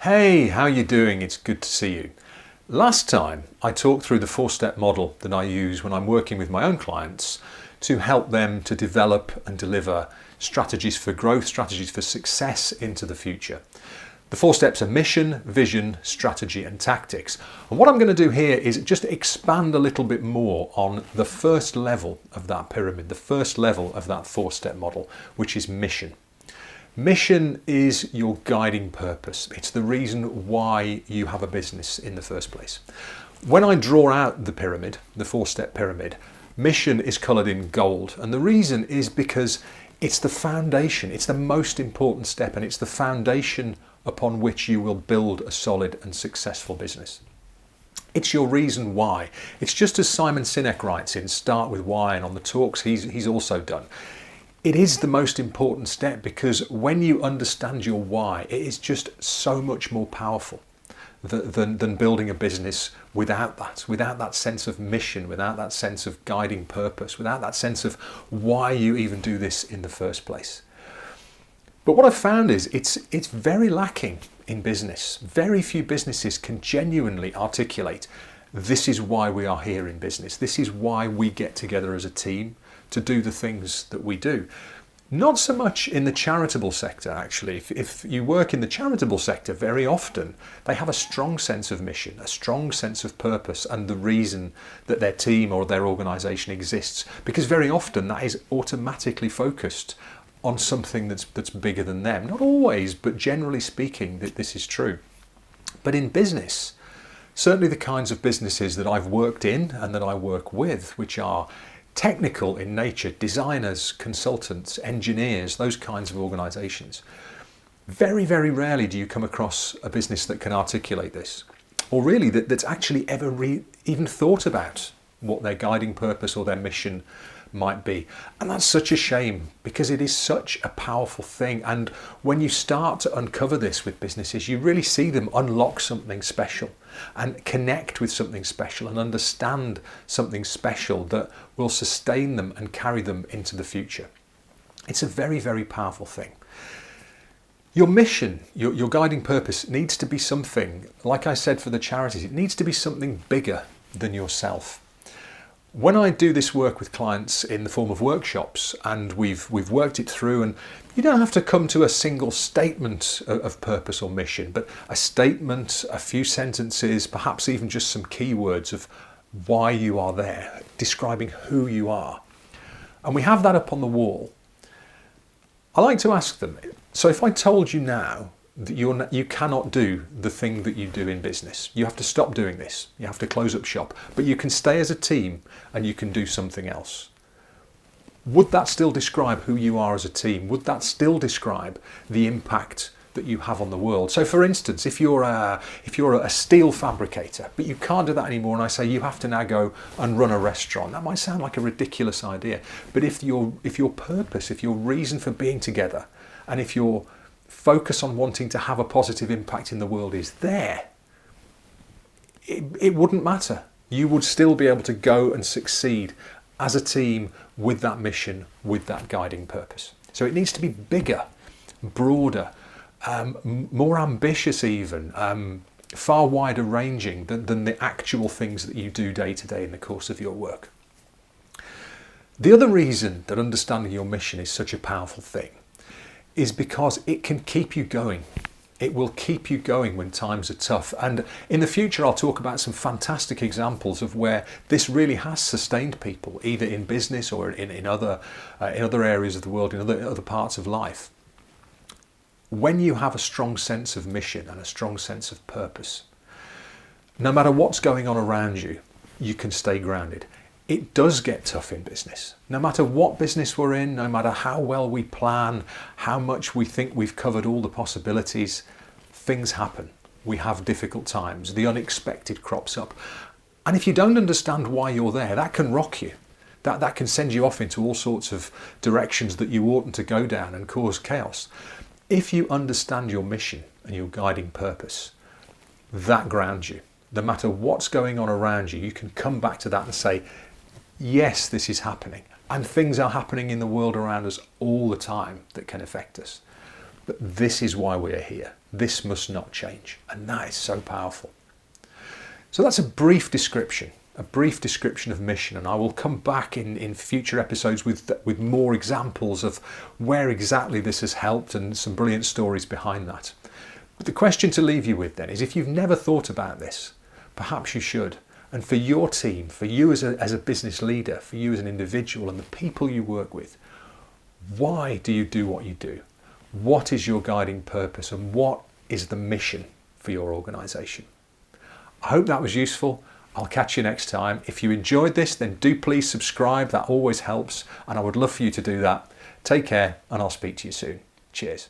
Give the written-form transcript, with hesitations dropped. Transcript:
Hey, how you doing? It's good to see you. Last time I talked through the four-step model that I use when I'm working with my own clients to help them to develop and deliver strategies for growth, strategies for success into the future. The four steps are mission, vision, strategy and tactics. And what I'm going to do here is just expand a little bit more on the first level of that pyramid, the first level of that four-step model, which is mission. Mission is your guiding purpose. It's the reason why you have a business in the first place. When I draw out the pyramid, the four-step pyramid, mission is coloured in gold. And the reason is because it's the foundation. It's the most important step, and it's the foundation upon which you will build a solid and successful business. It's your reason why. It's just as Simon Sinek writes in Start With Why, and on the talks he's also done. It is the most important step because when you understand your why, it is just so much more powerful than building a business without that sense of mission, without that sense of guiding purpose, without that sense of why you even do this in the first place. But what I've found is it's very lacking in business. Very few businesses can genuinely articulate, this is why we are here in business. This is why we get together as a team to do the things that we do. Not so much in the charitable sector, actually. If you work in the charitable sector, very often they have a strong sense of mission, a strong sense of purpose and the reason that their team or their organisation exists, because very often that is automatically focused on something that's bigger than them. Not always, but generally speaking, that this is true. But in business, certainly the kinds of businesses that I've worked in and that I work with, which are technical in nature, designers, consultants, engineers, those kinds of organisations, very, very rarely do you come across a business that can articulate this, or really that's actually ever even thought about what their guiding purpose or their mission might be. And that's such a shame because it is such a powerful thing. And when you start to uncover this with businesses, you really see them unlock something special and connect with something special and understand something special that will sustain them and carry them into the future. It's a very, very powerful thing. Your mission, your guiding purpose needs to be something, like I said for the charities, it needs to be something bigger than yourself. When I do this work with clients in the form of workshops and we've worked it through, and you don't have to come to a single statement of purpose or mission, but a statement, a few sentences, perhaps even just some keywords of why you are there, describing who you are. And we have that up on the wall. I like to ask them, so if I told you now that you cannot do the thing that you do in business. You have to stop doing this. You have to close up shop. But you can stay as a team and you can do something else. Would that still describe who you are as a team? Would that still describe the impact that you have on the world? So for instance, if you're a steel fabricator, but you can't do that anymore, and I say you have to now go and run a restaurant, that might sound like a ridiculous idea. But if your purpose, if your reason for being together, and if your focus on wanting to have a positive impact in the world is there, it wouldn't matter. You would still be able to go and succeed as a team with that mission, with that guiding purpose. So it needs to be bigger, broader, more ambitious even, far wider ranging than the actual things that you do day to day in the course of your work. The other reason that understanding your mission is such a powerful thing is because it can keep you going. It will keep you going when times are tough. And in the future, I'll talk about some fantastic examples of where this really has sustained people, either in business or in other areas of the world, in other parts of life. When you have a strong sense of mission and a strong sense of purpose, no matter what's going on around you, you can stay grounded. It does get tough in business. No matter what business we're in, no matter how well we plan, how much we think we've covered all the possibilities, things happen. We have difficult times. The unexpected crops up. And if you don't understand why you're there, that can rock you. That can send you off into all sorts of directions that you oughtn't to go down and cause chaos. If you understand your mission and your guiding purpose, that grounds you. No matter what's going on around you, you can come back to that and say, yes, this is happening. And things are happening in the world around us all the time that can affect us. But this is why we're here. This must not change. And that is so powerful. So that's a brief description of mission, and I will come back in future episodes with more examples of where exactly this has helped and some brilliant stories behind that. But the question to leave you with then is, if you've never thought about this, perhaps you should. And for your team, for you as a business leader, for you as an individual and the people you work with, why do you do what you do? What is your guiding purpose, and what is the mission for your organisation? I hope that was useful. I'll catch you next time. If you enjoyed this, then do please subscribe. That always helps, and I would love for you to do that. Take care, and I'll speak to you soon. Cheers.